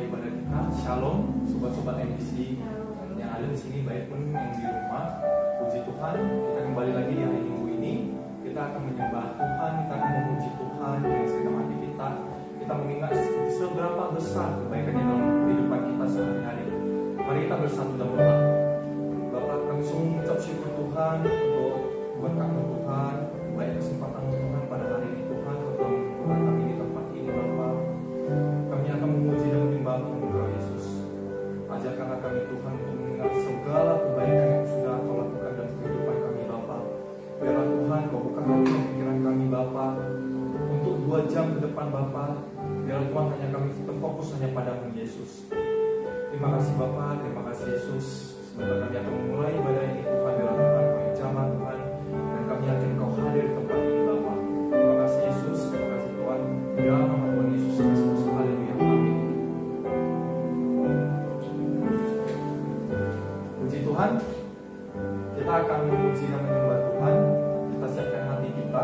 memulai ibadah kita. Shalom, sobat-sobat MBC yang ada di sini, baik pun yang di rumah. Puji Tuhan, kita kembali lagi di hari Minggu ini. Kita akan menyembah Tuhan, kita akan memuji Tuhan dengan segenap hati kita. Kita mengingat seberapa besar kebaikannya dalam kehidupan kita sehari-hari. Mari kita bersatu dalam doa. Bapak, kami sungguh mengucap syukur Tuhan untuk berkat Tuhan, baik kesempatan Tuhan pada hari ini Tuhan, untuk membuat kami di tempat ini Bapak. Kami akan memuji dan menyembah Tuhan Yesus. Ajarkanlah kami Tuhan untuk mengingat segala kebaikan yang sudah Kau lakukan dalam kehidupan kami Bapak. Biarlah Tuhan Kau buka hati dan pikiran kami Bapak untuk 2 jam ke depan Bapak. Biarlah Tuhan hanya kami terfokus hanya padamu Yesus. Terima kasih Bapak, terima kasih Yesus. Semoga kami akan memulai ibadah ini Tuhan. Biarlah Tuhan Kau yang jamah Tuhan, dan kami yakin Kau hadir di tempat ini Bapak. Terima kasih Yesus, terima kasih Tuhan. Dalam nama Tuhan Yesus Kristus, haleluya, amin. Puji Tuhan, kita akan memuji dan menyembah Tuhan. Kita siapkan hati kita.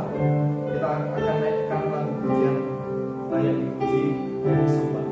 Kita akan naikkan lagu pujian layak dipuji dan disembah.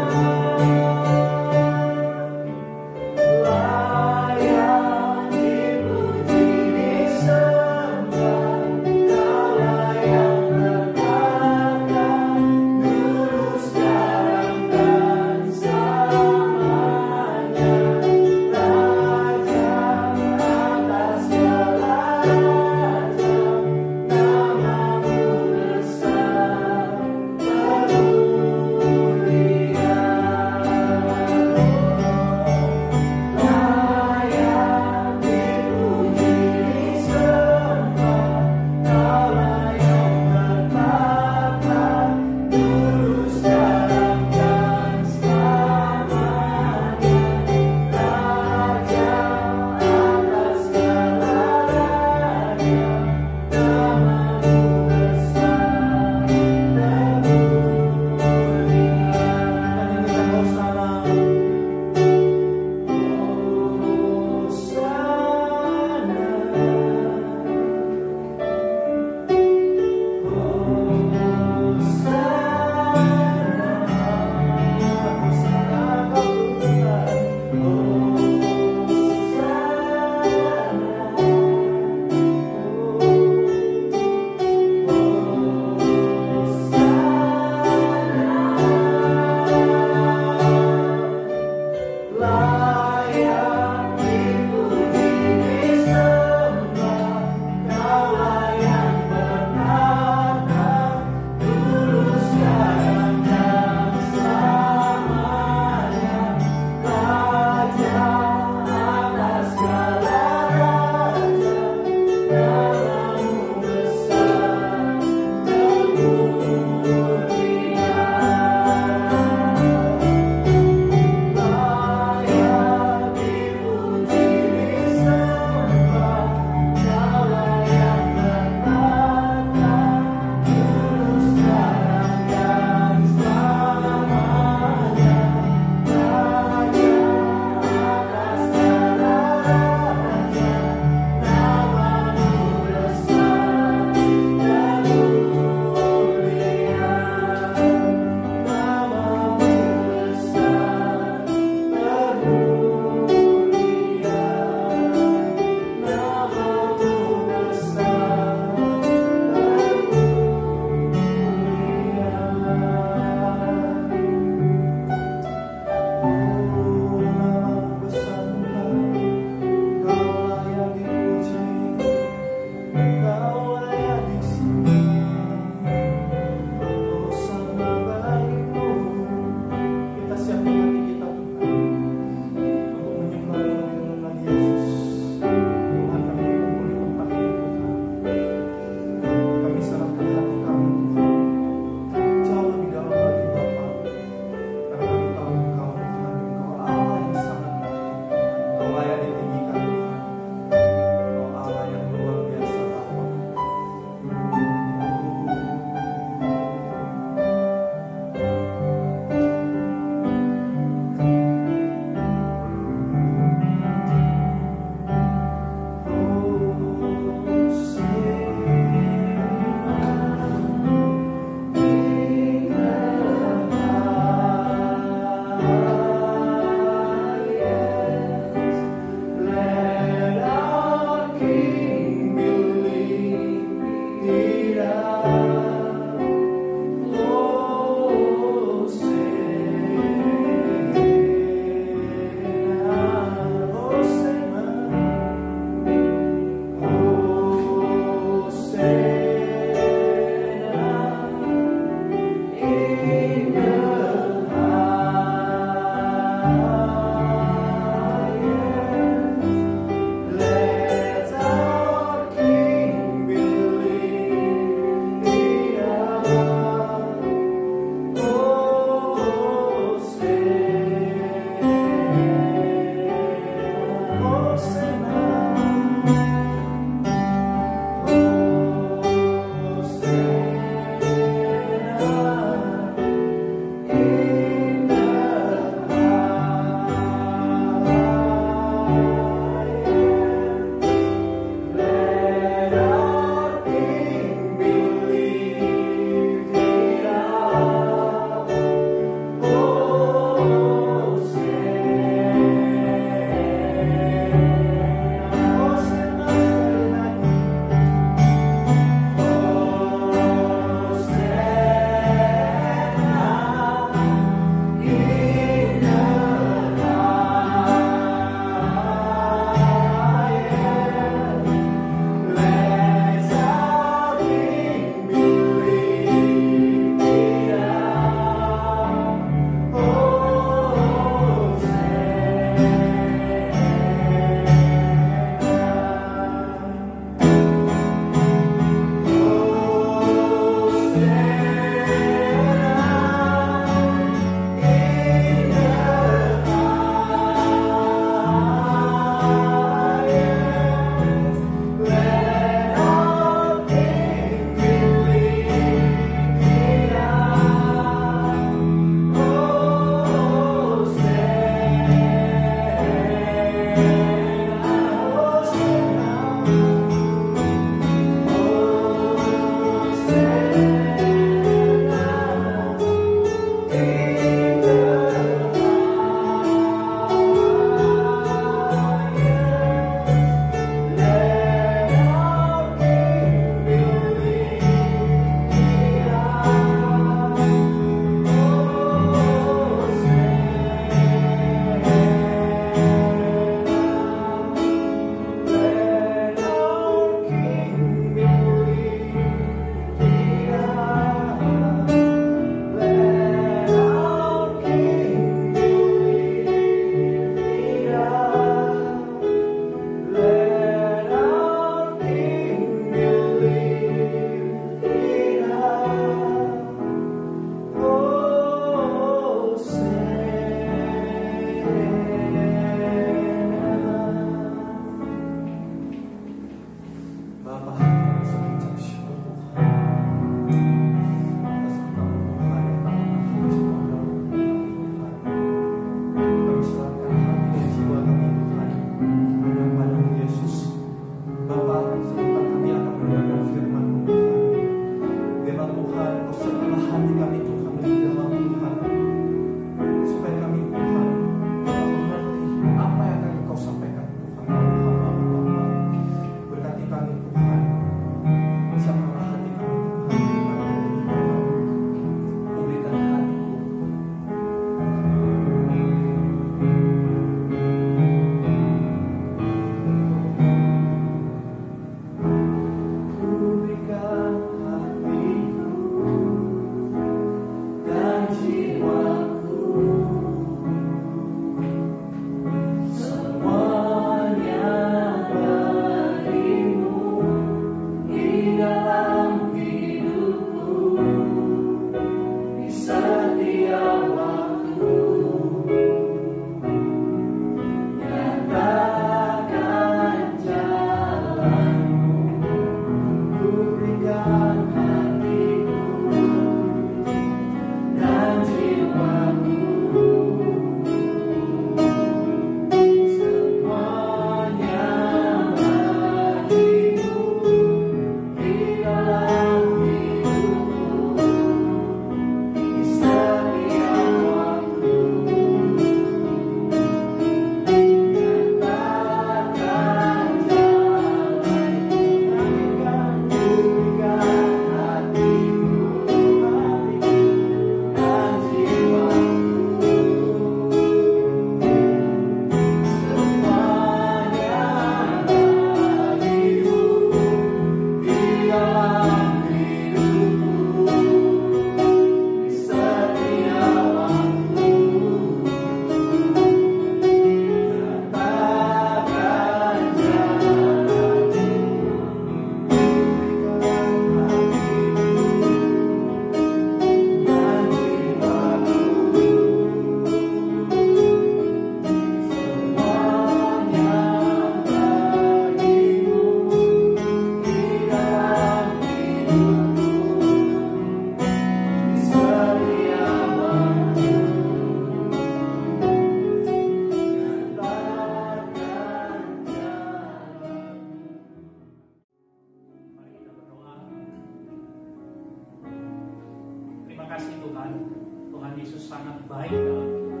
yang dalam hidup.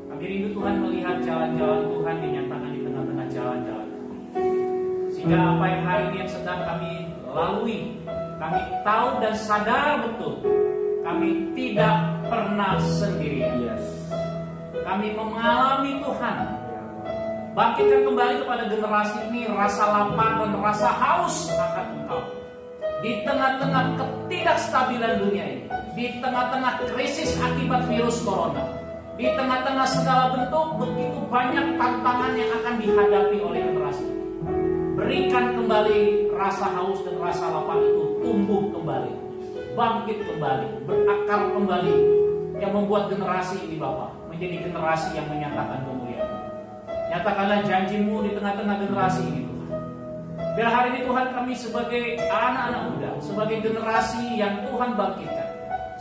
Kami rindu Tuhan melihat jalan-jalan Tuhan dinyatakan di tengah-tengah jalan-jalan kami. Sehingga apa yang hari ini yang sedang kami lalui, kami tahu dan sadar betul, kami tidak pernah sendirian. Kami mengalami Tuhan bangkitkan kembali kepada generasi ini rasa lapar dan rasa haus akan Engkau. Di tengah-tengah ketidakstabilan dunia ini, di tengah-tengah krisis akibat virus corona, di tengah-tengah segala bentuk begitu banyak tantangan yang akan dihadapi oleh generasi ini. Berikan kembali rasa haus dan rasa lapar itu tumbuh kembali, bangkit kembali, berakar kembali, yang membuat generasi ini Bapa menjadi generasi yang menyatakan kemuliaan. Nyatakanlah janji-Mu di tengah-tengah generasi ini Tuhan. Biar hari ini Tuhan kami sebagai anak-anak muda, sebagai generasi yang Tuhan bangkitkan,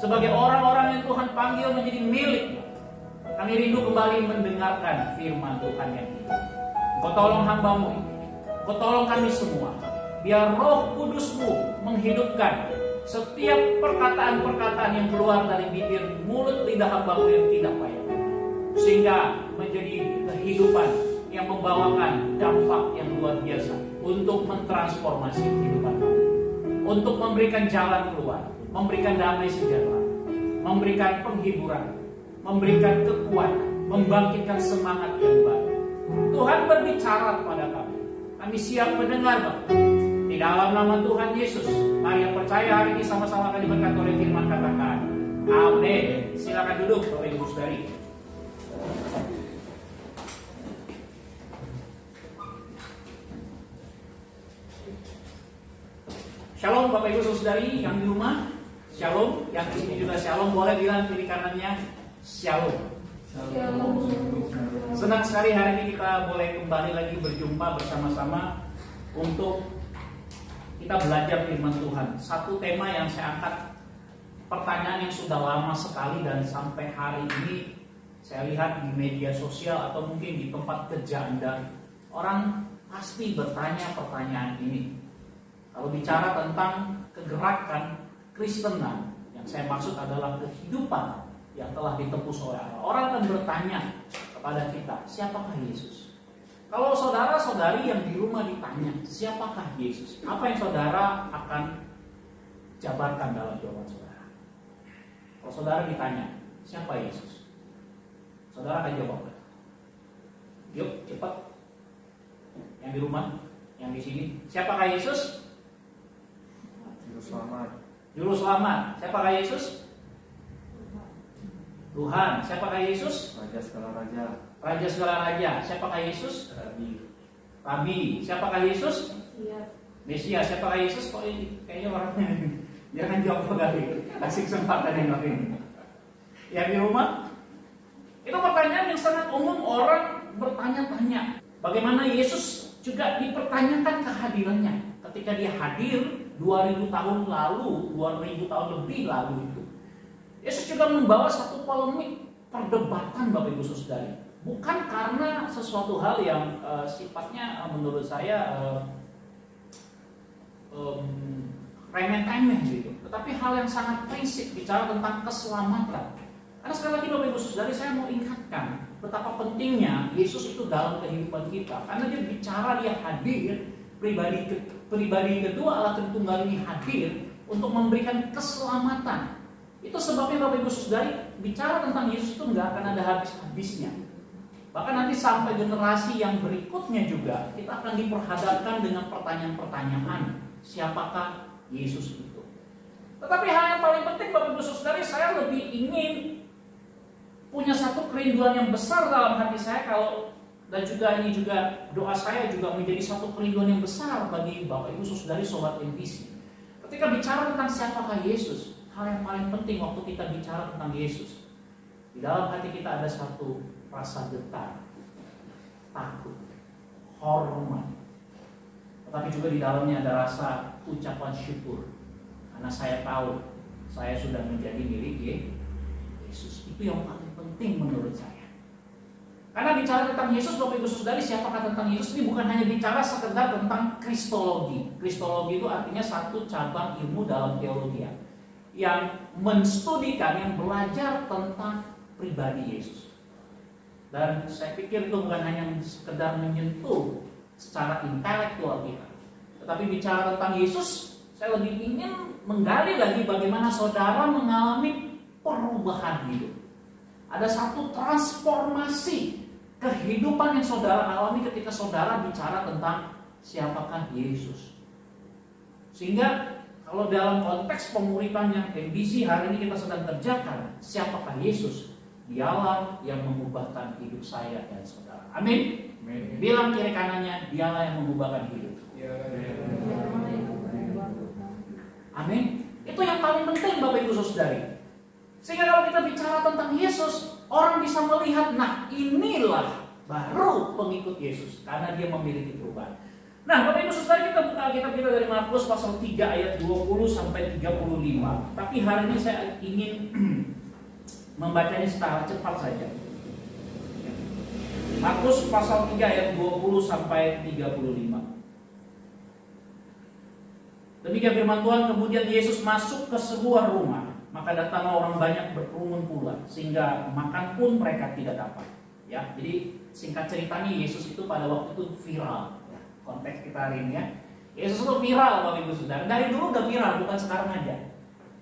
sebagai orang-orang yang Tuhan panggil menjadi milik-Mu, kami rindu kembali mendengarkan firman Tuhan yang hidup. Kau tolong hamba-Mu ini, Kau tolong kami semua, biar Roh Kudus-Mu menghidupkan setiap perkataan-perkataan yang keluar dari bibir mulut lidah hamba-Mu yang tidak payah, sehingga menjadi kehidupan yang membawakan dampak yang luar biasa untuk mentransformasi kehidupan kami, untuk memberikan jalan keluar, memberikan damai sejahtera, memberikan penghiburan, memberikan kekuatan, membangkitkan semangat yang baru. Tuhan berbicara kepada kami, kami siap mendengar Bapak. Di dalam nama Tuhan Yesus, mari yang percaya hari ini sama-sama akan diberkati oleh firman katakan amin. Silakan duduk Bapak Ibu Saudari. Shalom Bapak Ibu Saudari yang di rumah, Shalom, yang di sini juga Shalom, boleh bilang kiri kanannya Shalom. Shalom. Senang sekali hari ini kita boleh kembali lagi berjumpa bersama-sama untuk kita belajar firman Tuhan. Satu tema yang saya angkat, pertanyaan yang sudah lama sekali dan sampai hari ini saya lihat di media sosial atau mungkin di tempat kerja Anda, orang pasti bertanya pertanyaan ini. Kalau bicara tentang kegerakan Kristenan, yang saya maksud adalah kehidupan yang telah ditebus oleh Allah. Orang akan bertanya kepada kita, siapakah Yesus? Kalau saudara-saudari yang di rumah ditanya, siapakah Yesus? Apa yang saudara akan jabarkan dalam jawaban saudara? Kalau saudara ditanya, siapa Yesus? Saudara akan jawab. Yuk, cepat. Yang di rumah, yang di sini, siapakah Yesus? Juru selamat. Juru selamat. Siapakah Yesus? Tuhan. Siapakah Yesus? Raja segala raja. Raja segala raja. Siapakah Yesus? Rabi. Rabi. Siapakah Yesus? Mesias. Siapakah Yesus? Kok ini kayaknya orang jangan jawab kali. Kasih kesempatan yang lain. Yang di rumah, itu pertanyaan yang sangat umum, orang bertanya-tanya. Bagaimana Yesus juga dipertanyakan kehadirannya ketika dia hadir 2000 tahun lalu, 2000 tahun lebih lalu itu. Yesus juga membawa satu polemik perdebatan Bapak Ibu Saudari. Bukan karena sesuatu hal yang sifatnya menurut saya remeh-temeh gitu. Tetapi hal yang sangat prinsip, bicara tentang keselamatan. Karena sekali lagi Bapak Ibu Saudari, saya mau ingatkan betapa pentingnya Yesus itu dalam kehidupan kita. Karena dia bicara, dia hadir, pribadi kedua Allah Tritunggal ini hadir untuk memberikan keselamatan. Itu sebabnya Bapak Ibu Saudari, bicara tentang Yesus itu nggak akan ada habis-habisnya. Bahkan nanti sampai generasi yang berikutnya juga kita akan diperhadapkan dengan pertanyaan-pertanyaan, siapakah Yesus itu. Tetapi hal yang paling penting Bapak Ibu Saudari, saya lebih ingin punya satu kerinduan yang besar dalam hati saya, dan juga ini juga doa saya juga menjadi satu kerinduan yang besar bagi Bapak Ibu Saudari Sobat MTC. Ketika bicara tentang siapakah Yesus, hal yang paling penting waktu kita bicara tentang Yesus, di dalam hati kita ada satu rasa getar, takut, hormat, tetapi juga di dalamnya ada rasa ucapan syukur, karena saya tahu saya sudah menjadi milik Yesus. Itu yang paling penting menurut saya. Karena bicara tentang Yesus, Bapak Ibu Saudari, siapakah tentang Yesus ini bukan hanya bicara sekedar tentang kristologi. Kristologi itu artinya satu cabang ilmu dalam teologi yang menstudikan, yang belajar tentang pribadi Yesus. Dan saya pikir itu bukan hanya sekedar menyentuh secara intelektual kita, tetapi bicara tentang Yesus, saya lebih ingin menggali lagi bagaimana saudara mengalami perubahan hidup. Ada satu transformasi kehidupan yang saudara alami ketika saudara bicara tentang siapakah Yesus. Sehingga kalau dalam konteks penguripan yang MBC hari ini kita sedang kerjakan, siapakah Yesus? Dialah yang mengubahkan hidup saya dan saudara. Amin. Bilang kiri kanannya, dialah yang mengubahkan hidup. Amin. Itu yang paling penting Bapak Ibu Saudari. Sehingga kalau kita bicara tentang Yesus, orang bisa melihat, nah inilah baru pengikut Yesus karena dia memiliki perubahan. Nah, Bapak Ibu Saudara, kita buka Alkitab kita dari Markus pasal 3 ayat 20 sampai 35. Tapi hari ini saya ingin membacanya secara cepat saja. Markus pasal 3 ayat 20 sampai 35. Demikian firman Tuhan, kemudian Yesus masuk ke sebuah rumah, maka datanglah orang banyak berkerumun pula, sehingga makan pun mereka tidak dapat. Ya, jadi singkat ceritanya Yesus itu pada waktu itu viral. Ya, konteks kita hari ini ya, Yesus itu viral Bapak Ibu Saudara. Dari dulu udah viral, bukan sekarang aja.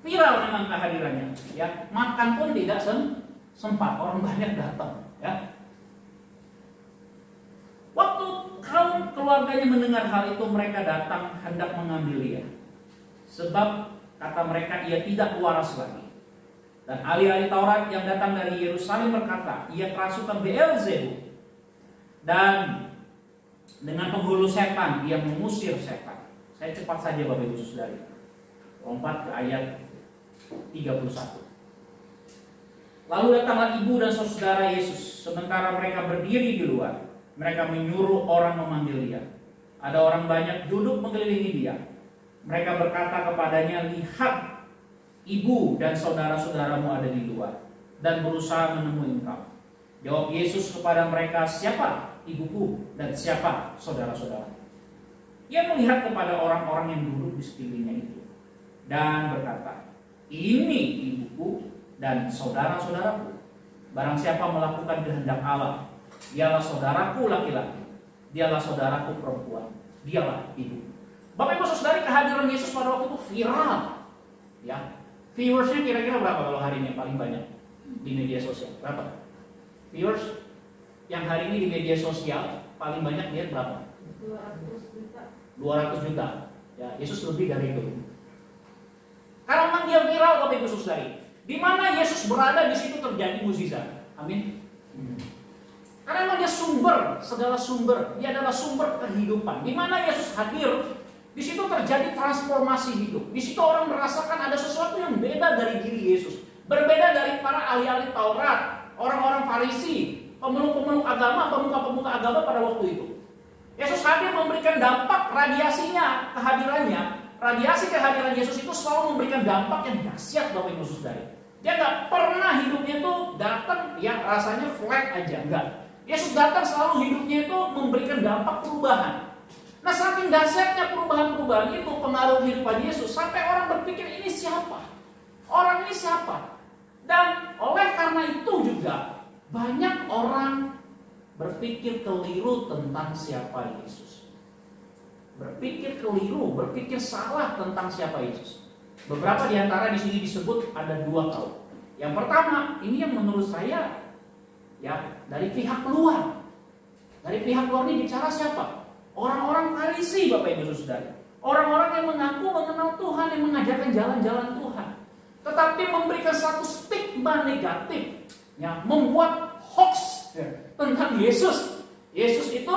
Viral memang kehadirannya. Ya, makan pun tidak sempat, orang banyak datang. Ya. Waktu kaum keluarganya mendengar hal itu, mereka datang hendak mengambil dia. Sebab kata mereka, ia tidak waras lagi. Dan ahli-ahli Taurat yang datang dari Yerusalem berkata, ia kerasukan Beelzebul. Dan dengan penghulu setan, ia mengusir setan. Saya cepat saja Bapak Ibu Saudari. Lompat ke ayat 31. Lalu datanglah ibu dan saudara Yesus. Sementara mereka berdiri di luar, mereka menyuruh orang memanggil dia. Ada orang banyak duduk mengelilingi dia. Mereka berkata kepadanya, lihat, ibu dan saudara-saudaramu ada di luar dan berusaha menemui engkau. Jawab Yesus kepada mereka, siapa ibuku dan siapa saudara-saudara? Ia melihat kepada orang-orang yang duduk di sekelilingnya itu dan berkata, ini ibuku dan saudara-saudaraku. Barang siapa melakukan kehendak Allah, dialah saudaraku laki-laki, dialah saudaraku perempuan, dialah ibu. Bapak Ibu Saudari, kehadiran Yesus pada waktu itu viral. Ya, viewersnya kira-kira berapa kalau hari ini paling banyak di media sosial? Berapa? Viewers yang hari ini di media sosial paling banyak lihat berapa? 200 juta. 200 juta. Ya, Yesus lebih dari itu. Karena memang dia viral Bapak Ibu Saudari. Di mana Yesus berada, di situ terjadi mukjizat. Amin. Karena memang dia sumber, segala sumber. Dia adalah sumber kehidupan. Di mana Yesus hadir, di situ terjadi transformasi hidup. Di situ orang merasakan ada sesuatu yang beda dari diri Yesus. Berbeda dari para ahli-ahli Taurat, orang-orang Farisi, pemeluk-pemeluk agama, pemuka-pemuka agama pada waktu itu. Yesus hadir memberikan dampak, radiasinya, kehadirannya. Radiasi kehadiran Yesus itu selalu memberikan dampak yang dahsyat Bapak Ibu Saudari. Dia nggak pernah hidupnya itu datang yang rasanya flat aja, enggak. Yesus datang selalu hidupnya itu memberikan dampak perubahan. Nah, saking dahsyatnya perubahan-perubahan itu pengaruh kehidupan Yesus sampai orang berpikir ini siapa? Orang ini siapa? Dan oleh karena itu juga banyak orang berpikir keliru tentang siapa Yesus. Berpikir keliru, berpikir salah tentang siapa Yesus. Beberapa di antara di sini disebut ada dua kaum. Yang pertama, ini yang menurut saya ya dari pihak luar. Dari pihak luar ini bicara siapa? Orang-orang Farisi Bapak Ibu Saudara. Orang-orang yang mengaku mengenal Tuhan, yang mengajarkan jalan-jalan Tuhan. Tetapi memberikan satu stigma negatif, ya, membuat hoax tentang Yesus. Yesus itu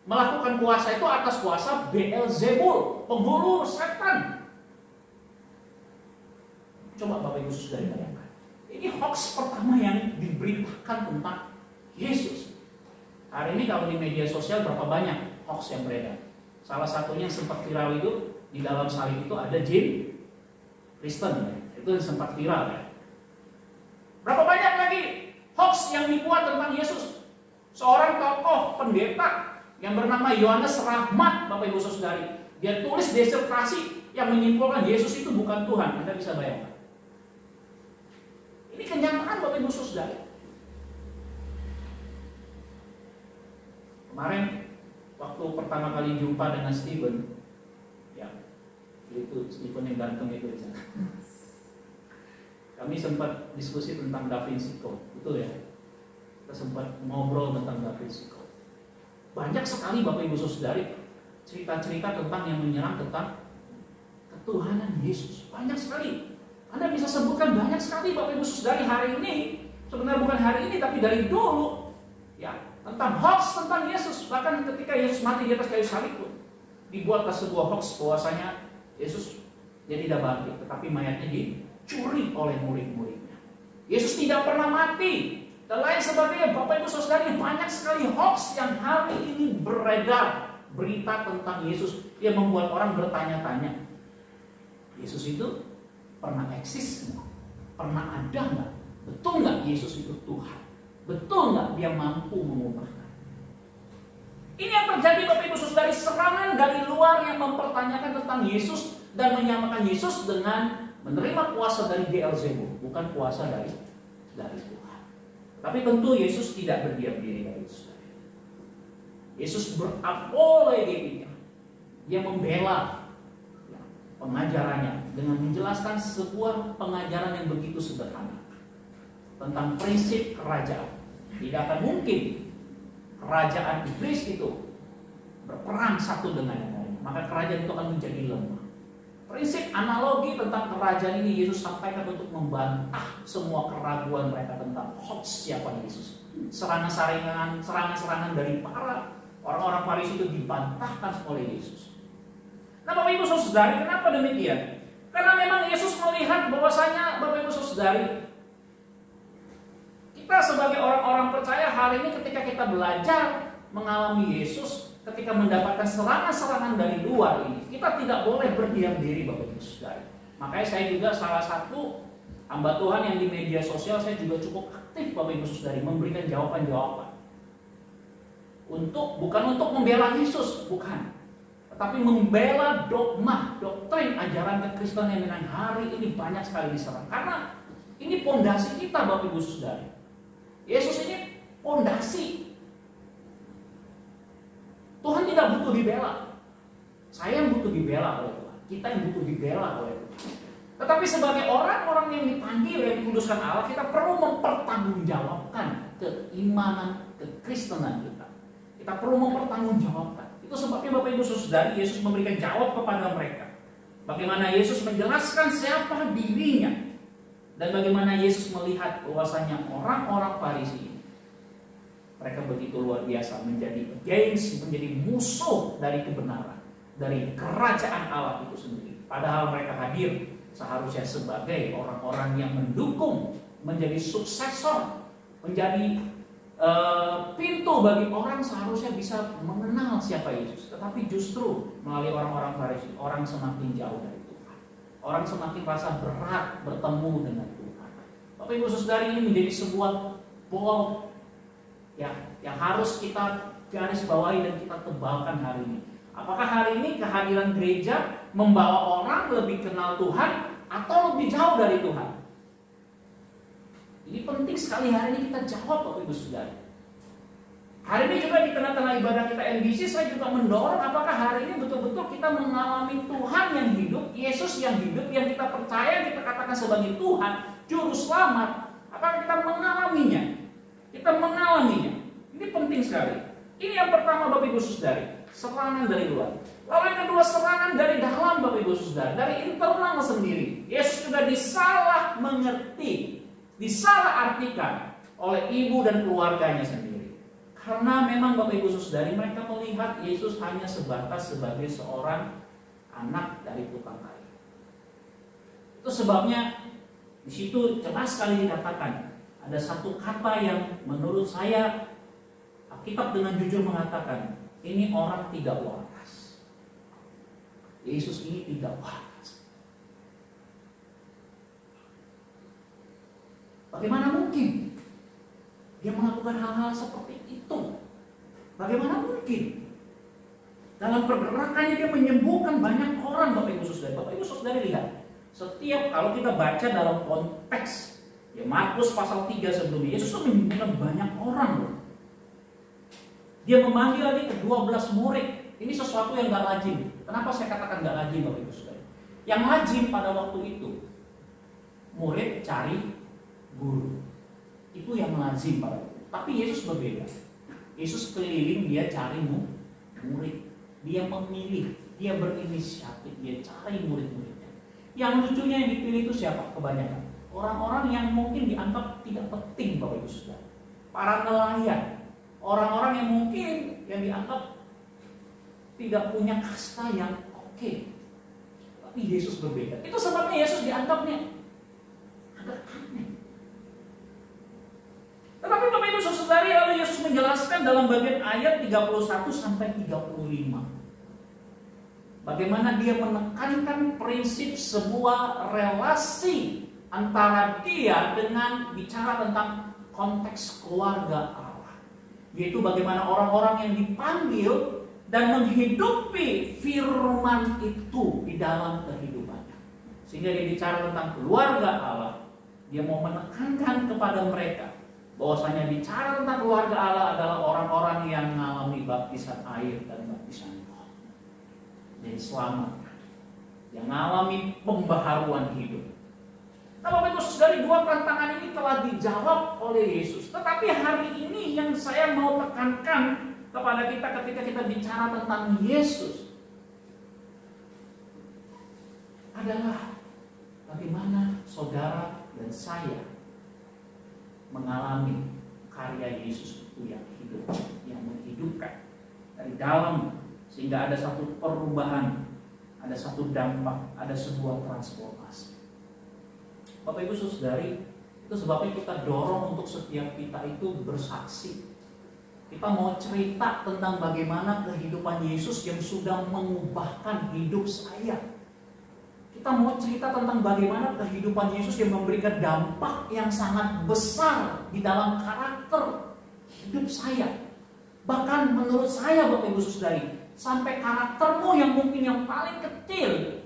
melakukan kuasa itu atas kuasa Beelzebul, penghulu setan. Coba Bapak Ibu Saudara bayangkan. Ini hoax pertama yang diberitakan tentang Yesus. Hari ini kalau di media sosial berapa banyak hoax yang beredar? Salah satunya yang sempat viral itu, di dalam salib itu ada jin Kristen, ya. Itu yang sempat viral ya. Berapa banyak lagi hoax yang dibuat tentang Yesus? Seorang tokoh pendeta yang bernama Yohanes Rahmat, Bapak Ibu Saudari, dia tulis disertasi yang menyimpulkan Yesus itu bukan Tuhan. Anda bisa bayangkan. Ini kenyataan Bapak Ibu Saudara. Kemarin waktu pertama kali jumpa dengan Stephen, ya, itu Stephen yang ganteng itu ya. Kami sempat diskusi tentang Da Vinci Code, betul ya? Kita sempat ngobrol tentang Da Vinci Code. Banyak sekali Bapak Ibu Saudari cerita-cerita tentang yang menyerang tentang ketuhanan Yesus. Banyak sekali. Anda bisa sebutkan banyak sekali Bapak Ibu Saudari hari ini. Sebenarnya bukan hari ini tapi dari dulu, ya, tentang hoax tentang Yesus. Bahkan ketika Yesus mati di atas kayu salib pun dibuatlah sebuah hoax bahwasanya Yesus dia tidak bangkit, tetapi mayatnya dicuri oleh murid-muridnya. Yesus tidak pernah mati. Dan lain sebagainya. Bapak Ibu Saudari, banyak sekali hoax yang hari ini beredar. Berita tentang Yesus yang membuat orang bertanya-tanya, Yesus itu pernah eksis nggak? Pernah ada nggak? Betul nggak Yesus itu Tuhan? Betul nggak dia mampu mengubahkan? Ini yang terjadi Bapak Ibu Saudari, serangan dari luar yang mempertanyakan tentang Yesus dan menyamakan Yesus dengan menerima kuasa dari Beelzebul, bukan kuasa dari Tuhan. Tapi tentu Yesus tidak berdiam diri dari itu. Yesus berapologetika. Dia membela pengajarannya dengan menjelaskan sebuah pengajaran yang begitu sederhana tentang prinsip kerajaan. Tidak akan mungkin kerajaan iblis itu berperang satu dengan yang lain, maka kerajaan itu akan menjadi lemah. Prinsip analogi tentang kerajaan ini Yesus sampaikan untuk membantah semua keraguan mereka tentang hoax siapa Yesus. Serangan-serangan dari para orang-orang Farisi itu dibantahkan oleh Yesus. Nah Bapak Ibu Saudari, kenapa demikian? Karena memang Yesus melihat bahwasanya Bapak Ibu Saudari, kita sebagai orang-orang percaya hari ini ketika kita belajar mengalami Yesus, ketika mendapatkan serangan-serangan dari luar ini, kita tidak boleh berdiam diri Bapak Ibu Saudari. Makanya saya juga salah satu hamba Tuhan yang di media sosial, saya juga cukup aktif Bapak Ibu Saudari memberikan jawaban-jawaban. Bukan untuk membela Yesus, bukan. Tetapi membela dogma, doktrin, ajaran kekristenan yang hari ini banyak sekali diserang. Karena ini pondasi kita Bapak Ibu Saudari. Yesus ini pondasi. Tuhan tidak butuh dibela. Saya yang butuh dibela oleh Tuhan. Kita yang butuh dibela oleh Tuhan. Tetapi sebagai orang-orang yang dipanggil yang dikuduskan Allah, kita perlu mempertanggungjawabkan keimanan kekristenan kita. Kita perlu mempertanggungjawabkan. Itu sebabnya Bapak Ibu Saudari, Yesus memberikan jawab kepada mereka. Bagaimana Yesus menjelaskan siapa dirinya. Dan bagaimana Yesus melihat bahwasanya orang-orang Farisi, mereka begitu luar biasa menjadi against, menjadi musuh dari kebenaran, dari kerajaan Allah itu sendiri. Padahal mereka hadir seharusnya sebagai orang-orang yang mendukung, menjadi suksesor, menjadi pintu bagi orang seharusnya bisa mengenal siapa Yesus. Tetapi justru melalui orang-orang Farisi, orang semakin jauh dari Tuhan. Orang semakin rasa berat bertemu dengan Tuhan. Bapak Ibu Saudari, ini menjadi sebuah bold ya, yang harus kita garis bawahi dan kita tebalkan hari ini. Apakah hari ini kehadiran gereja membawa orang lebih kenal Tuhan atau lebih jauh dari Tuhan? Ini penting sekali hari ini kita jawab Bapak Ibu Saudara. Hari ini juga di tengah-tengah ibadah kita NBC, saya juga mendorong apakah hari ini betul-betul kita mengalami Tuhan yang hidup, Yesus yang hidup, yang kita percaya, kita katakan sebagai Tuhan, Juru Selamat. Apakah kita mengalaminya? Kita mengalaminya. Ini penting sekali. Ini yang pertama Bapak Ibu Saudara, serangan dari luar. Lalu yang kedua, serangan dari dalam Bapak Ibu Saudara, dari internal sendiri. Yesus juga disalah mengerti, disalah artikan oleh ibu dan keluarganya sendiri. Karena memang Bapak Ibu Saudari, mereka melihat Yesus hanya sebatas sebagai seorang anak dari tukang kayu. Itu sebabnya di situ jelas sekali dikatakan ada satu kata yang menurut saya Alkitab dengan jujur mengatakan ini orang tidak waras. Yesus ini tidak waras. Bagaimana mungkin dia melakukan hal-hal seperti itu? Bagaimana mungkin dalam pergerakannya dia menyembuhkan banyak orang? Bapak Ibu Saudari lihat, setiap kalau kita baca dalam konteks Ya, Markus pasal 3 sebelumnya, Yesus tuh menyembuhkan banyak orang loh. Dia memanggil lagi ke 12 murid. Ini sesuatu yang gak lazim. Kenapa saya katakan gak lazim Bapak Ibu Saudara? Yang lazim pada waktu itu, murid cari guru. Itu yang lazim pada waktu itu. Tapi Yesus berbeda. Yesus keliling, dia cari murid. Dia memilih, dia berinisiatif, dia cari murid-muridnya. Yang lucunya yang dipilih itu siapa? Kebanyakan orang-orang yang mungkin dianggap tidak penting Bapak Ibu Saudara. Para nelayan, orang-orang yang mungkin yang dianggap tidak punya kasta yang oke. Tapi Yesus berbeda. Itu sebabnya Yesus dianggapnya agak aneh. Tetapi Bapak Ibu Saudari, lalu Yesus menjelaskan dalam bagian ayat 31 sampai 35. Bagaimana dia menekankan prinsip sebuah relasi antara dia dengan bicara tentang konteks keluarga Allah. Yaitu bagaimana orang-orang yang dipanggil dan menghidupi firman itu di dalam kehidupannya. Sehingga dia bicara tentang keluarga Allah. Dia mau menekankan kepada mereka bahwasanya bicara tentang keluarga Allah adalah orang-orang yang mengalami baptisan air dan baptisan roh. Jadi selamat. Yang mengalami pembaharuan hidup. Nah Bapak Ibu Saudari, dua tantangan ini telah dijawab oleh Yesus. Tetapi hari ini yang saya mau tekankan kepada kita ketika kita bicara tentang Yesus adalah bagaimana saudara dan saya mengalami karya Yesus itu yang hidup, yang menghidupkan dari dalam, sehingga ada satu perubahan, ada satu dampak, ada sebuah transformasi. Bapak Ibu Saudari, itu sebabnya kita dorong untuk setiap kita itu bersaksi. Kita mau cerita tentang bagaimana kehidupan Yesus yang sudah mengubahkan hidup saya. Kita mau cerita tentang bagaimana kehidupan Yesus yang memberikan dampak yang sangat besar di dalam karakter hidup saya. Bahkan menurut saya Bapak Ibu Saudari, sampai karaktermu yang mungkin yang paling kecil,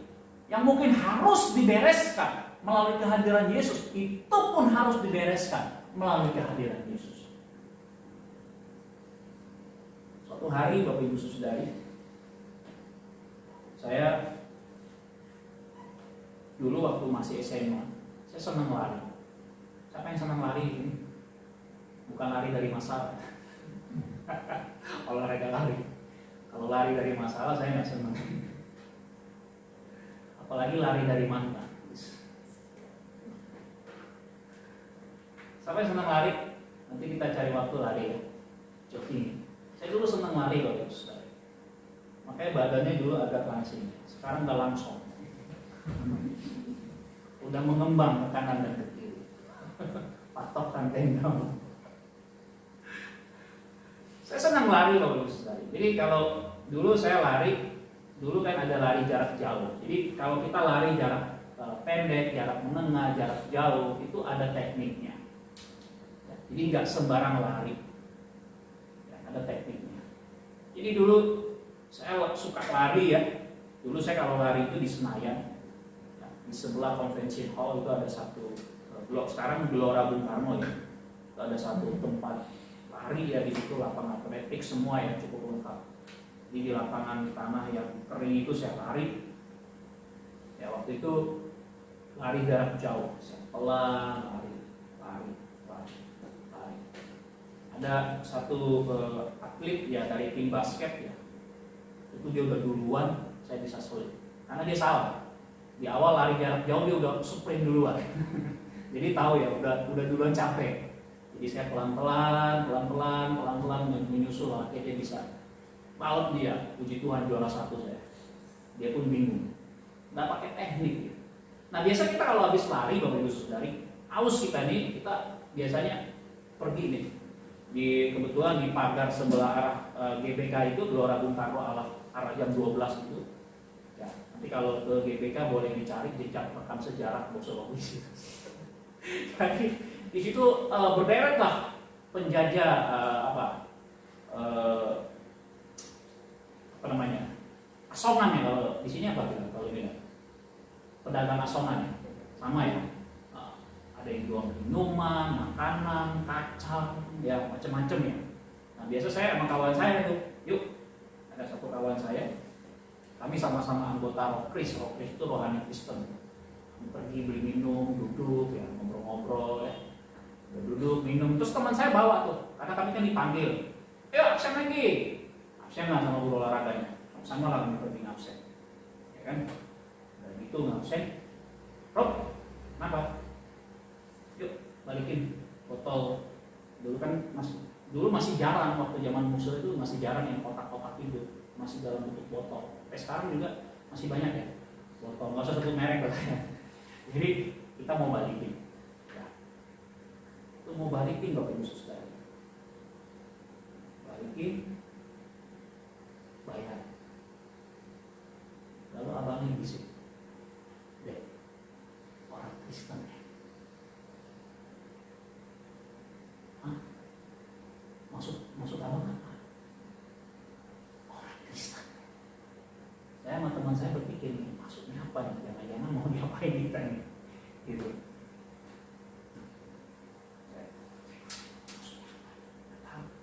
yang mungkin harus dibereskan melalui kehadiran Yesus, itu pun harus dibereskan melalui kehadiran Yesus. Suatu hari Bapak Ibu Saudari, saya dulu waktu masih SMA, saya senang lari. Siapa yang senang lari ini? Bukan lari dari masalah. Olahraga lari. Kalau lari dari masalah saya nggak senang. Apalagi lari dari mantan. Siapa yang senang lari? Nanti kita cari waktu lari ya. Jogging. Saya dulu senang lari Bapak Ibu Saudara. Makanya badannya dulu agak langsing. Sekarang nggak langsung. Udah mengembang ke kanan dan ke kiri. Patokan tendang. Saya senang lari Bapak Ibu Saudara. Jadi kalau dulu saya lari, dulu kan ada lari jarak jauh. Jadi kalau kita lari jarak pendek, jarak menengah, jarak jauh, itu ada tekniknya. Jadi nggak sembarang lari. Ya, ada tekniknya. Jadi dulu saya suka lari ya. Dulu saya kalau lari itu di Senayan. Di sebelah Convention Hall itu ada satu blok, sekarang Gelora Bung Karno ya. Itu ada satu tempat lari ya, di situ lapangan atletik semua ya, cukup lengkap. Jadi di lapangan tanah yang kering itu saya lari. Ya waktu itu lari jarak jauh, saya pelan lari. Ada satu atlet ya dari tim basket ya. Itu dia udah duluan, saya bisa sulit. Karena dia salah. Di awal lari jarak jauh dia udah sprint duluan. Jadi tahu ya udah duluan capek. Jadi saya pelan-pelan menyusul, akhirnya dia bisa balap dia. Puji Tuhan juara 1 saya. Dia pun bingung. Nggak pakai teknik. Nah biasa kita kalau habis lari Bapak Ibu Saudari, aus kita nih, kita biasanya pergi nih. Kebetulan di pagar sebelah arah GBK itu Gelora Bung Karno arah jam 12 itu. Ya, nanti kalau ke GBK boleh dicari jejak rekam sejarah Boso di situ. Jadi di situ berderet lah penjajah apa namanya, asongan ya, kalau di sini apa kalau ini pedagang asongan ya, sama ya. Ada yang jual minuman, makanan, kacang, ya macam-macam ya. Nah biasa saya sama kawan saya tuh, yuk ada satu kawan saya, kami sama-sama anggota Rockris. Rockris itu rohani Kristen. Pergi beli minum, duduk ya, ngobrol-ngobrol ya, duduk minum. Terus teman saya bawa tuh, karena kami kan dipanggil, yuk absen lagi, absen lah sama guru olahraganya, sama lah kami pergi absen, ya kan? Dan itu ngabsen, Rob, kenapa? Yuk balikin botol. Dulu masih jarang, waktu zaman musuh itu masih jarang yang kotak-kotak itu, masih dalam bentuk botol. Sekarang juga masih banyak ya botol, nggak usah sebut merek katanya. Jadi kita mau balikin, ya. Itu mau balikin Bapak Ibu Saudara, balikin, bayar. Lalu abangnya bisik, deh, orang Kristen ya. Hah? Maksud abang apa? Orang Kristen. Saya sama teman saya berpikir nih, maksudnya apa nih? Jangan-jangan mau diapain kita nih? Gitu.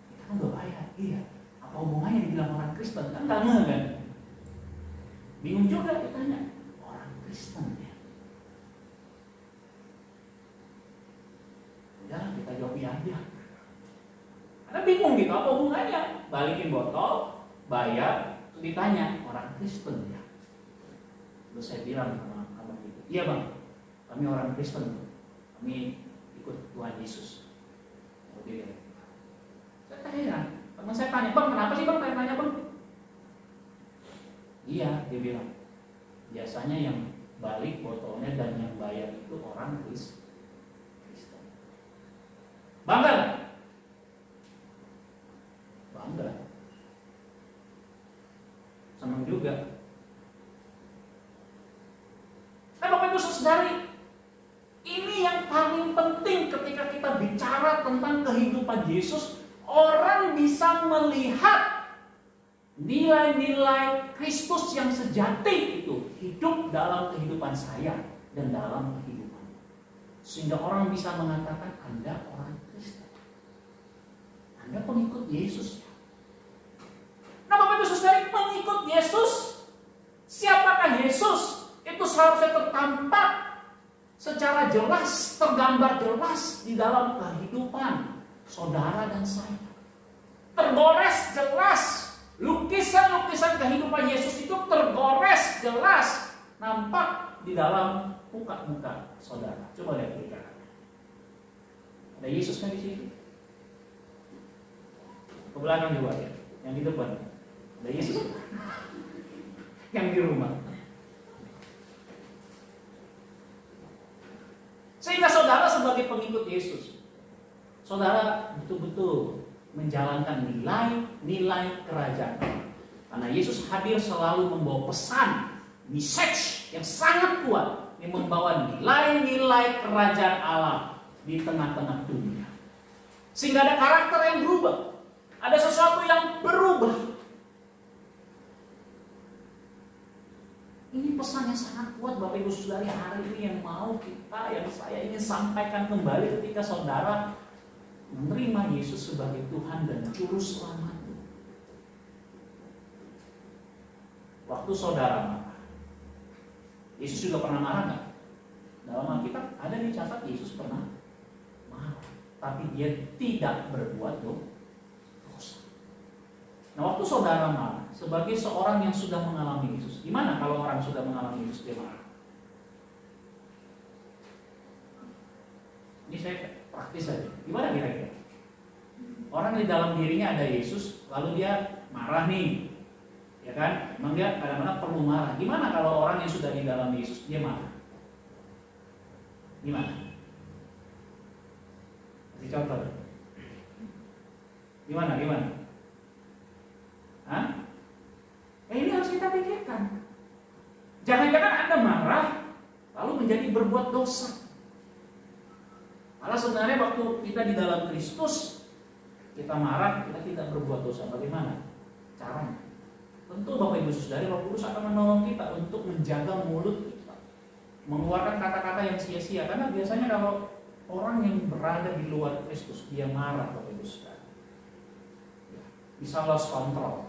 Kita kan udah bayar, iya. Apa hubungannya dibilang orang Kristen? Kan nggak ngeh kan? Bingung juga ditanya, orang Kristen ya. Udah, kita jawab iya aja. Karena bingung gitu, apa hubungannya? Balikin botol, bayar, ditanya orang Kristen ya. Terus saya bilang sama abang itu, iya bang, kami orang Kristen, kami ikut Tuhan Yesus. Oke. Saya tanya, teman saya tanya, bang kenapa sih bang tanya bang? Iya, dia bilang, biasanya yang balik botolnya dan yang bayar itu orang Kristen. Bangga? Bangga. Senang juga. Nah Bapak Ibu Saudari, ini yang paling penting ketika kita bicara tentang kehidupan Yesus. Orang bisa melihat nilai-nilai Kristus yang sejati itu hidup dalam kehidupan saya dan dalam kehidupan. Sehingga orang bisa mengatakan Anda orang Kristen, Anda pengikut Yesus. Nah Bapak Ibu Saudari, pengikut Yesus, siapakah Yesus? Itu seharusnya tertampak secara jelas, tergambar jelas di dalam kehidupan saudara dan saya. Tergores jelas, lukisan-lukisan kehidupan Yesus itu tergores jelas, nampak di dalam muka-muka saudara. Coba lihat di kanan. Ada Yesus kan di sini? Ke belakang juga ya, yang di depan. Ada Yesus yang di rumah. Sehingga saudara sebagai pengikut Yesus, saudara betul-betul menjalankan nilai-nilai kerajaan. Karena Yesus hadir selalu membawa pesan, message yang sangat kuat, yang membawa nilai-nilai kerajaan Allah di tengah-tengah dunia. Sehingga ada karakter yang berubah, ada sesuatu yang berubah. Ini pesan yang sangat kuat Bapak Ibu Saudari hari ini yang mau kita, yang saya ingin sampaikan kembali ketika saudara menerima Yesus sebagai Tuhan dan Juru Selamat. Waktu saudara marah, Yesus juga pernah marah nggak? Dalam Alkitab ada dicatat Yesus pernah marah, tapi dia tidak berbuat dosa. Nah waktu saudara marah, sebagai seorang yang sudah mengalami Yesus, gimana kalau orang sudah mengalami Yesus dia marah? Ini saya praktis saja. Gimana kira-kira? Orang di dalam dirinya ada Yesus, lalu dia marah nih, ya kan? Memang dia kadang-kadang perlu marah. Gimana kalau orang yang sudah di dalam Yesus dia marah? Gimana? Kasih contoh. Gimana? Hah? Ini harus kita pikirkan. Jangan-jangan Anda marah lalu menjadi berbuat dosa. Malah sebenarnya waktu kita di dalam Kristus, kita marah, kita tidak berbuat dosa. Bagaimana caranya? Tentu Bapak Ibu Saudari, Roh Kudus akan menolong kita untuk menjaga mulut kita, mengeluarkan kata-kata yang sia-sia. Karena biasanya kalau orang yang berada di luar Kristus, dia marah Bapak Ibu Saudara. Bisa lost control.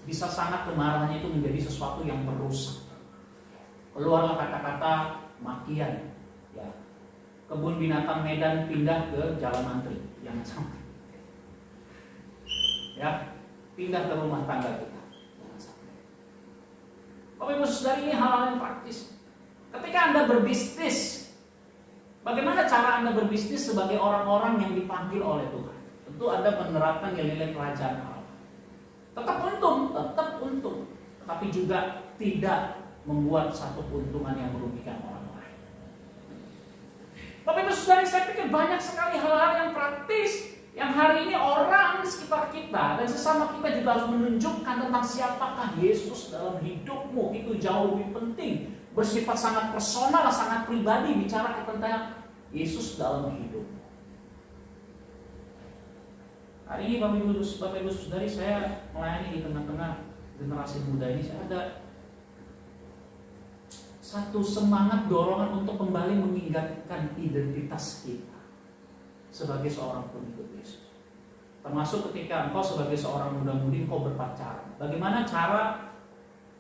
Bisa sangat kemarahannya itu menjadi sesuatu yang merusak. Keluarlah kata-kata makian. Ya. Kebun binatang Medan pindah ke Jalan Mantri. Jangan sampai. Ya, pindah ke rumah tangga kita. Jangan sampai. Bapak Ibu Saudara, ini hal-hal yang praktis. Ketika Anda berbisnis, bagaimana cara Anda berbisnis sebagai orang-orang yang dipanggil oleh Tuhan? Tentu Anda menerapkan nilai-nilai kerajaan Allah. Tetap untung, tetapi juga tidak membuat satu keuntungan yang merugikan orang lain. Bapak Ibu Saudara, saya pikir banyak sekali hal-hal yang praktis yang hari ini orang di sekitar kita dan sesama kita juga harus menunjukkan tentang siapakah Yesus dalam hidupmu. Itu jauh lebih penting, bersifat sangat personal, sangat pribadi, bicara tentang Yesus dalam hidupmu. Hari ini Bapak Ibu Saudari, saya melayani di tengah-tengah generasi muda ini. Saya ada satu semangat dorongan untuk kembali mengingatkan identitas kita sebagai seorang pengikut Yesus. Termasuk ketika engkau sebagai seorang muda-mudi engkau berpacaran. Bagaimana cara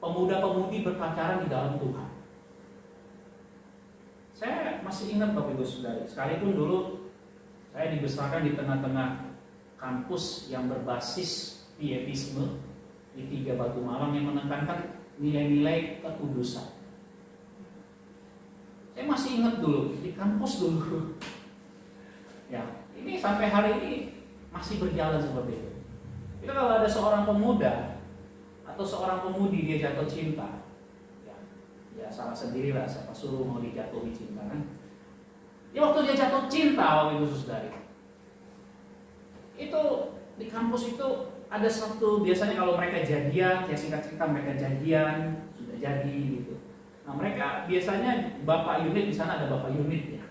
pemuda-pemudi berpacaran di dalam Tuhan? Saya masih ingat Bapak Ibu Saudari, sekalipun dulu saya dibesarkan di tengah-tengah kampus yang berbasis pietisme di 3 Batu Malang yang menekankan nilai-nilai kekudusan. Saya masih ingat dulu di kampus dulu. Ya, ini sampai hari ini masih berjalan seperti itu. Itu kalau ada seorang pemuda atau seorang pemudi dia jatuh cinta, ya salah sendirilah siapa suruh mau dijatuhi cinta kan? Ya waktu dia jatuh cinta, Bapak Ibu Saudari, itu di kampus itu ada satu, biasanya kalau mereka jadian, ya singkat cerita mereka jadian, sudah jadi gitu. Nah mereka biasanya bapak unit, di sana ada bapak unit ya.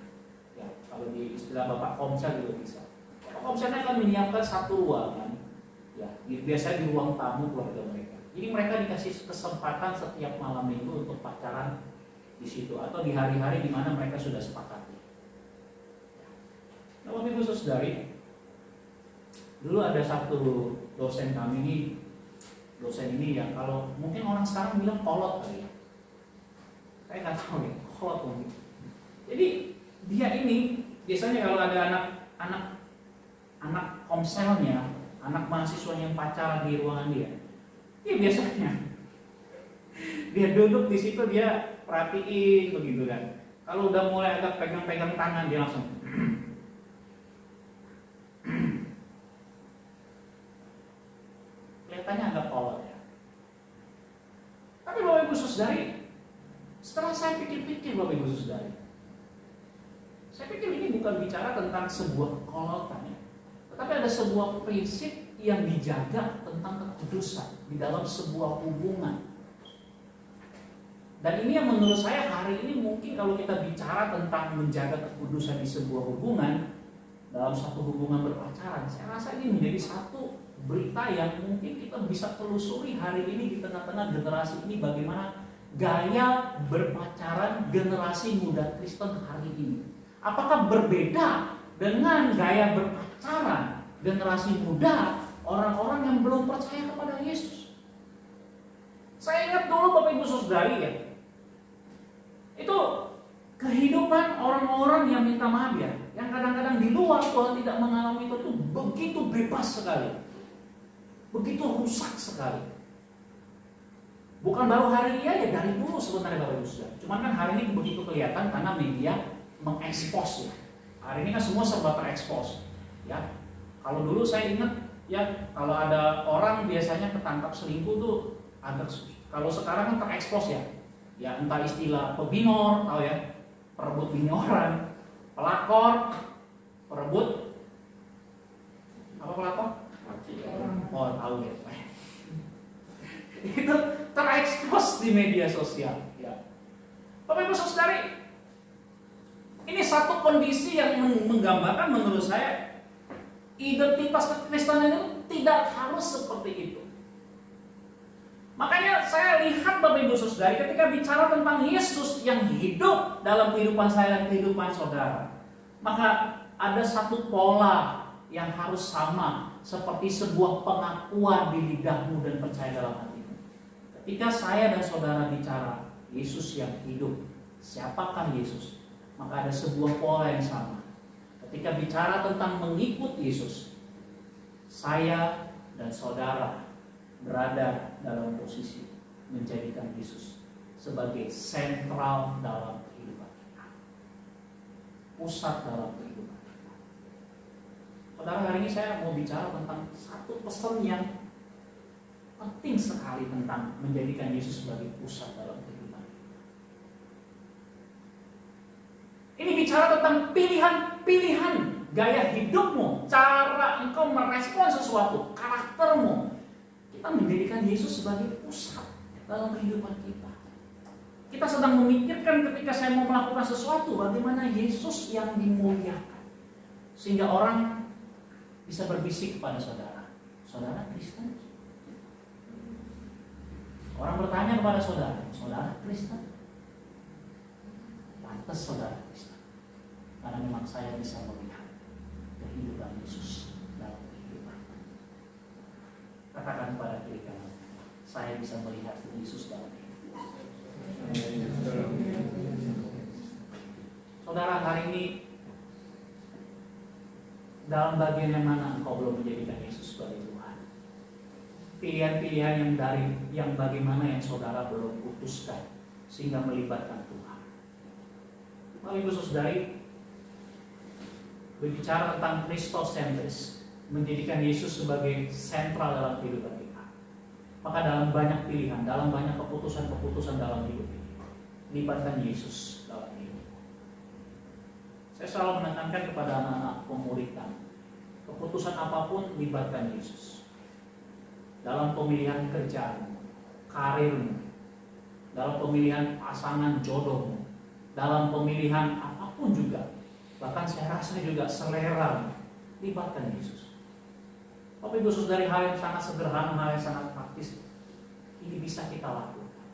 Ya kalau di istilah bapak komsel juga bisa. Bapak komselnya akan menyiapkan satu ruangan, ya biasanya di ruang tamu keluarga mereka. Jadi mereka dikasih kesempatan setiap malam minggu untuk pacaran di situ atau di hari-hari di mana mereka sudah sepakati. Nah, Bapak Ibu Saudari, dulu ada satu dosen kami ini, dosen ini yang kalau mungkin orang sekarang bilang kolot kali ya. Saya nggak tahu ya, kolot mungkin. Jadi dia ini biasanya kalau ada anak komselnya, anak mahasiswa yang pacaran di ruangan dia, biasanya dia duduk di situ, dia perhatiin begitu kan. Kalau udah mulai agak pegang-pegang tangan, dia langsung kelihatannya agak kolot ya. Tapi Bapak Ibu Saudari, setelah saya pikir-pikir Bapak Ibu Saudari, saya pikir ini bukan bicara tentang sebuah kekolotan ya, tetapi ada sebuah prinsip yang dijaga tentang kekudusan di dalam sebuah hubungan. Dan ini yang menurut saya hari ini mungkin kalau kita bicara tentang menjaga kekudusan di sebuah hubungan, dalam satu hubungan berpacaran, saya rasa ini menjadi satu berita yang mungkin kita bisa telusuri hari ini di tengah-tengah generasi ini, bagaimana gaya berpacaran generasi muda Kristen hari ini. Apakah berbeda dengan gaya berpacaran generasi muda orang-orang yang belum percaya kepada Yesus? Saya ingat dulu Bapak Ibu Saudari ya, itu kehidupan orang-orang yang minta maaf ya, yang kadang-kadang di luar Tuhan tidak mengalami itu begitu bebas sekali, begitu rusak sekali. Bukan baru hari ini ya, dari dulu sebenarnya Bapak Ibu Saudara. Cuman kan hari ini begitu kelihatan karena media mengekspos ya. Hari ini kan semua serba terekspos ya. Kalau dulu saya ingat ya, kalau ada orang biasanya ketangkap selingkuh tuh agak, kalau sekarang kan terekspos ya. Ya entah istilah pebinor, tahu ya, perebut bini orang, pelakor, perebut apa pelakor? Oh tahu ya. Itu terekspos di media sosial ya. Bapak Ibu Saudari, ini satu kondisi yang menggambarkan menurut saya identitas kekristenan itu tidak harus seperti itu. Makanya saya lihat Bapak Ibu Saudara, ketika bicara tentang Yesus yang hidup dalam kehidupan saya dan kehidupan saudara, maka ada satu pola yang harus sama seperti sebuah pengakuan di lidahmu dan percaya dalam hatimu. Ketika saya dan saudara bicara Yesus yang hidup, siapakah Yesus? Maka ada sebuah pola yang sama. Ketika bicara tentang mengikut Yesus, saya dan saudara berada dalam posisi menjadikan Yesus sebagai sentral dalam kehidupan kita, pusat dalam kehidupan kita. Saudara, hari ini saya mau bicara tentang satu pesan yang penting sekali tentang menjadikan Yesus sebagai pusat dalam kehidupan kita. Ini bicara tentang pilihan-pilihan gaya hidupmu, cara engkau merespon sesuatu, karaktermu. Kita menjadikan Yesus sebagai pusat dalam kehidupan kita. Kita sedang memikirkan ketika saya mau melakukan sesuatu, bagaimana Yesus yang dimuliakan. Sehingga orang bisa berbisik kepada saudara, saudara Kristen? Orang bertanya kepada saudara, saudara Kristen? Pantas saudara Kristen. Karena memang saya bisa melihat kehidupan Yesus dalam kehidupan. Katakan kepada diri kamu, saya bisa melihat Yesus dalam hidup. Saudara, hari ini dalam bagian yang mana engkau belum menjadikan Yesus sebagai Tuhan? Pilihan-pilihan yang bagaimana yang saudara belum putuskan sehingga melibatkan Tuhan. Bapak Ibu Saudari, berbicara tentang Kristosentris, menjadikan Yesus sebagai sentral dalam kehidupan kita. Maka dalam banyak pilihan, dalam banyak keputusan-keputusan dalam hidup ini, libatkan Yesus dalam hidup. Saya selalu menekankan kepada anak-anak pemurid kami, keputusan apapun libatkan Yesus. Dalam pemilihan kerjaan, karirmu, dalam pemilihan pasangan jodohmu, dalam pemilihan apapun juga, bahkan saya rasa juga selera, libatkan Yesus. Bapak Ibu Saudari, hal yang sangat sederhana, hal yang sangat praktis, ini bisa kita lakukan.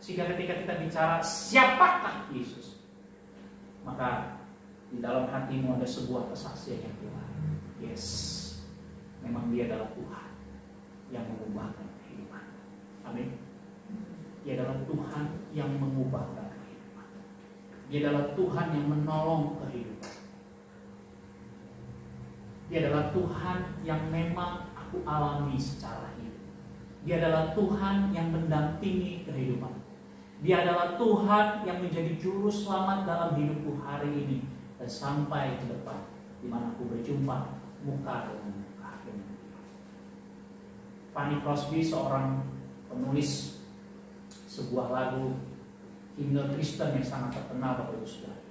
Sehingga ketika kita bicara siapakah Yesus, maka di dalam hatimu ada sebuah kesaksian yang kuat. Yes, memang Dia adalah Tuhan yang mengubahkan kehidupan. Amin. Dia adalah Tuhan yang mengubahkan kehidupan. Dia adalah Tuhan yang menolong kehidupan. Dia adalah Tuhan yang memang aku alami secara hidup. Dia adalah Tuhan yang mendampingi kehidupan. Dia adalah Tuhan yang menjadi juru selamat dalam hidupku hari ini dan sampai ke depan, di mana aku berjumpa muka dengan muka dengan Dia. Fanny Crosby, seorang penulis sebuah lagu himne Kristen yang sangat terkenal, Bapak Ibu Saudara.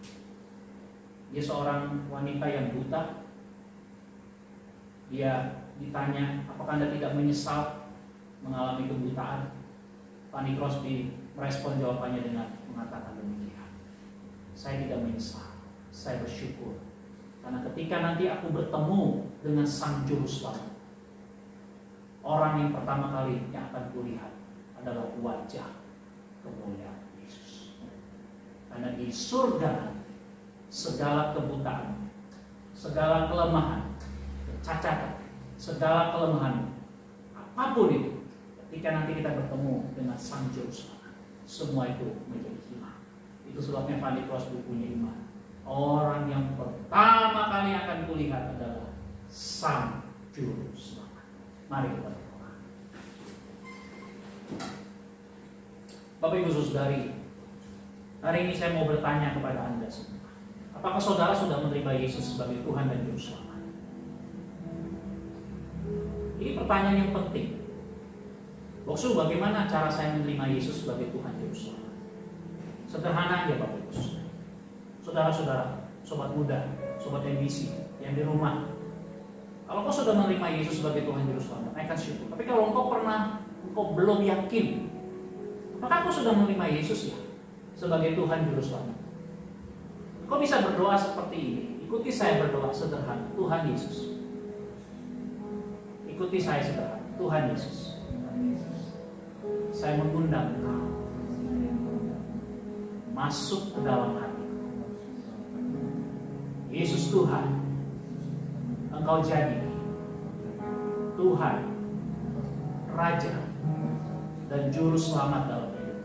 Dia seorang wanita yang buta. Dia ditanya, apakah Anda tidak menyesal mengalami kebutaan? Fanny Crosby merespon jawabannya dengan mengatakan demikian. Saya tidak menyesal, saya bersyukur. Karena ketika nanti aku bertemu dengan Sang Juru Selamat, orang yang pertama kali yang akan kulihat adalah wajah kemuliaan Yesus. Karena di surga segala kebutaan, segala kelemahan, kecacatan, segala kelemahan, apapun itu, ketika nanti kita bertemu dengan Sang Juru Selamat, semua itu menjadi hilang. Itu sebabnya Fanny Crosby punya iman. Orang yang pertama kali akan kulihat adalah Sang Juru Selamat. Mari kita berdoa. Bapak Ibu Saudari, hari ini saya mau bertanya kepada Anda semua. Apakah saudara sudah menerima Yesus sebagai Tuhan dan Juru Selamat? Ini pertanyaan yang penting. Maksud, bagaimana cara saya menerima Yesus sebagai Tuhan Juru Selamat? Sederhana aja Bapak Ibu Saudara. Saudara-saudara, sobat muda, sobat NBC yang di rumah, kalau kau sudah menerima Yesus sebagai Tuhan Juru Selamat, naikkan syukur. Tapi kalau engkau belum yakin, maka kau sudah menerima Yesus ya sebagai Tuhan Juru Selamat. Kau bisa berdoa seperti ini. Ikuti saya berdoa sederhana. Tuhan Yesus. Ikuti saya sederhana. Tuhan Yesus. saya mengundang engkau masuk ke dalam hati. Yesus Tuhan, engkau jadi Tuhan, Raja, dan Juru Selamat dalam hidup.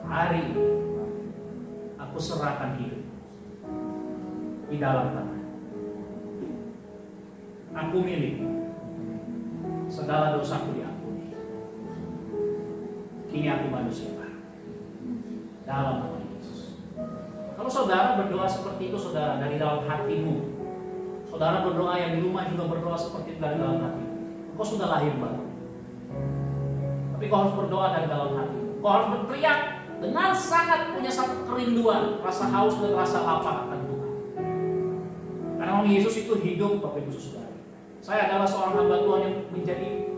Hari ini aku serahkan hidup di dalam tangan. Aku milik, segala dosaku diampuni. Kini aku manusia baru dalam nama Yesus. Kalau saudara berdoa seperti itu, saudara, dari dalam hatimu, saudara berdoa yang di rumah juga berdoa seperti itu dari dalam hati, kau sudah lahir baru. Tapi kau harus berdoa dari dalam hati. Kau harus berteriak dengan sangat punya satu kerinduan, rasa haus dan rasa lapar akan Tuhan. Karena orang Yesus itu hidup, Bapak Ibu Saudara. Saya adalah seorang hamba Tuhan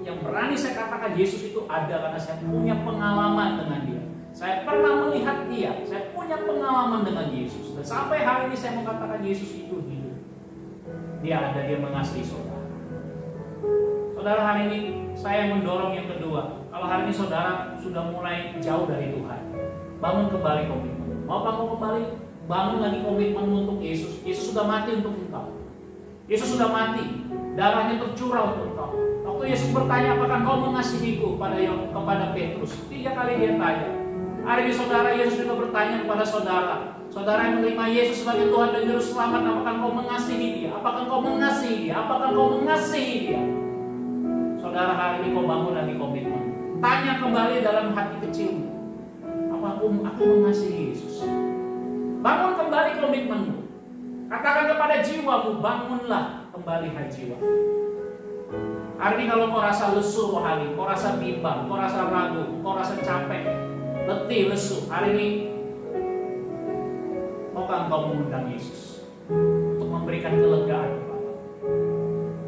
yang berani saya katakan Yesus itu ada karena saya punya pengalaman dengan Dia. Saya pernah melihat Dia, saya punya pengalaman dengan Yesus. Dan sampai hari ini saya mengatakan Yesus itu hidup. Dia ada, Dia mengasihi saudara. Saudara, hari ini saya mendorong yang kedua. Kalau hari ini saudara sudah mulai jauh dari Tuhan, bangun kembali komitmen. Mau bangun kembali, bangun lagi komitmen untuk Yesus. Yesus sudah mati untuk engkau. Yesus sudah mati, darahnya tercurah untuk engkau. Waktu Yesus bertanya, apakah kau mengasihiku kepada Petrus? 3 kali dia tanya. Hari ini saudara, Yesus juga bertanya kepada saudara. Saudara yang menerima Yesus sebagai Tuhan dan Juru Selamat, apakah kau mengasihi Dia? Apakah kau mengasihi Dia? Apakah kau mengasihi Dia? Saudara, hari ini kau bangun lagi komitmen. Tanya kembali dalam hati kecilmu, apa aku mengasihi Yesus? Bangun kembali komitmenmu. Katakan kepada jiwamu, bangunlah kembali hai jiwa. Hari ini kalau kau rasa lesu rohani, kau rasa bimbang, kau rasa ragu, kau rasa capek, letih, lesu, hari ini maukah engkau mengundang Yesus untuk memberikan kelegaan kepada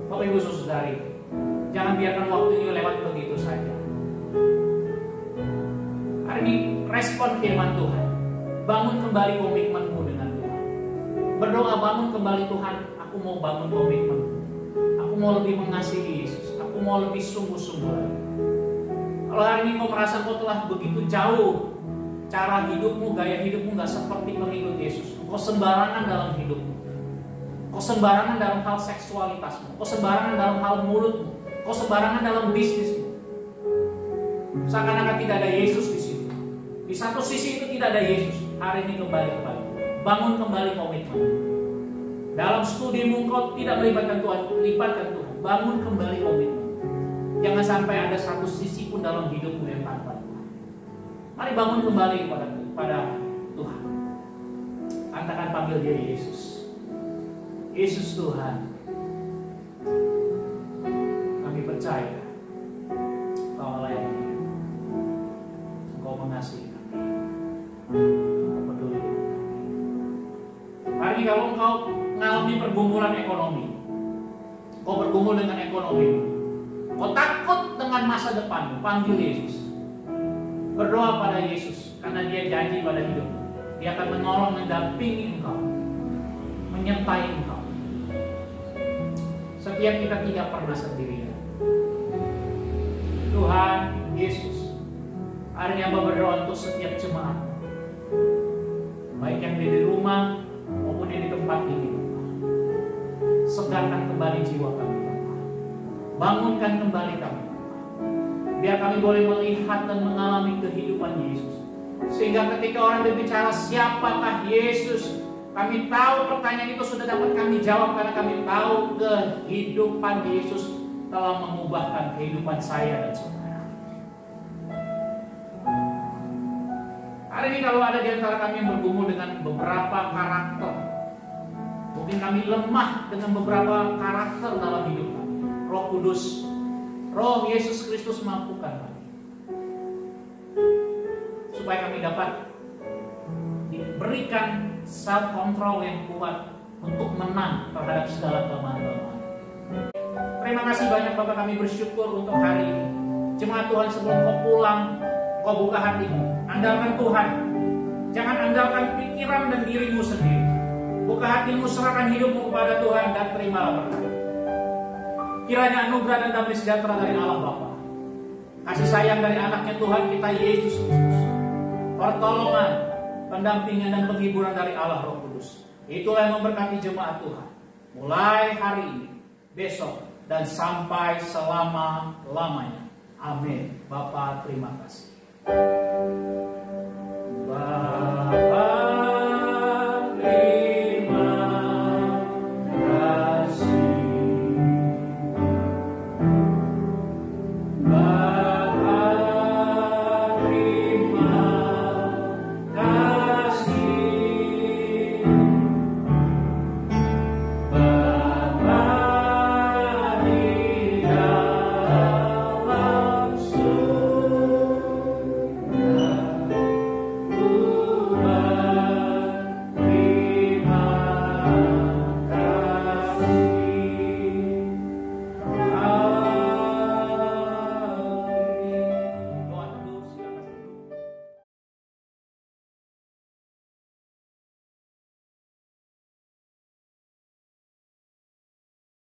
Bapak Ibu Saudari? Jangan biarkan waktu ini lewat begitu saja. Hari ini respon firman Tuhan. Bangun kembali komitmenmu dengan Tuhan. Berdoa, bangun kembali Tuhan. Aku mau bangun komitmen. Aku mau lebih mengasihi Yesus. Aku mau lebih sungguh-sungguh lagi. Kalau hari ini kau merasa kau telah begitu jauh, cara hidupmu, gaya hidupmu gak seperti pengikut Yesus. Kau sembarangan dalam hidupmu. Kau sembarangan dalam hal seksualitasmu. Kau sembarangan dalam hal mulutmu. Kau sembarangan dalam bisnismu. Seakan-akan tidak ada Yesus di situ. Di satu sisi itu tidak ada Yesus. Hari ini kembali kepada bangun kembali komitmen. Dalam studimu kau tidak melibatkan Tuhan, libatkan Tuhan. Bangun kembali komitmen. Jangan sampai ada satu sisi pun dalam hidupmu yang tanpa Tuhan. Mari bangun kembali kepada Tuhan. Katakan, panggil Dia Yesus. Yesus Tuhan. Kami percaya Kau Allah yang hidup. Engkau mengasihi kami. Engkau peduli dengan kami. Hari ini kalau engkau mengalami pergumulan ekonomi, kau bergumul dengan ekonomi, kau takut dengan masa depanmu, panggil Yesus. Berdoa pada Yesus, karena Dia janji pada hidupmu. Dia akan menolong, mendampingi engkau, menyertai engkau. Setiap kita tidak pernah sendirian. Tuhan Yesus, hari ini hamba berdoa untuk setiap jemaat, baik yang di rumah maupun yang di tempat ini. Segarkan kembali jiwa kami, bangunkan kembali kami, biar kami boleh melihat dan mengalami kehidupan Yesus. Sehingga ketika orang berbicara siapakah Yesus, kami tahu pertanyaan itu sudah dapat kami jawab, karena kami tahu kehidupan Yesus telah mengubahkan kehidupan saya dan saudara. Hari ini kalau ada di antara kami yang bergumul dengan beberapa karakter, mungkin kami lemah dengan beberapa karakter dalam hidup kami, Roh Kudus, Roh Yesus Kristus mampukan kami, supaya kami dapat diberikan self control yang kuat untuk menang terhadap segala kelemahan-kelemahan. Terima kasih banyak Bapak, kami bersyukur untuk hari ini. Jemaat Tuhan, sebelum kau pulang, kau buka hatimu, andalkan Tuhan. Jangan andalkan pikiran dan dirimu sendiri. Buka hatimu, serahkan hidupmu kepada Tuhan, dan terimalah berkat. Kiranya anugerah dan damai sejahtera dari Allah Bapa, kasih sayang dari anaknya Tuhan kita Yesus Kristus, pertolongan, pendampingan dan penghiburan dari Allah Roh Kudus. Itulah yang memberkati jemaat Tuhan mulai hari ini, besok, dan sampai selama-lamanya. Amin. Bapa, terima kasih. Bapa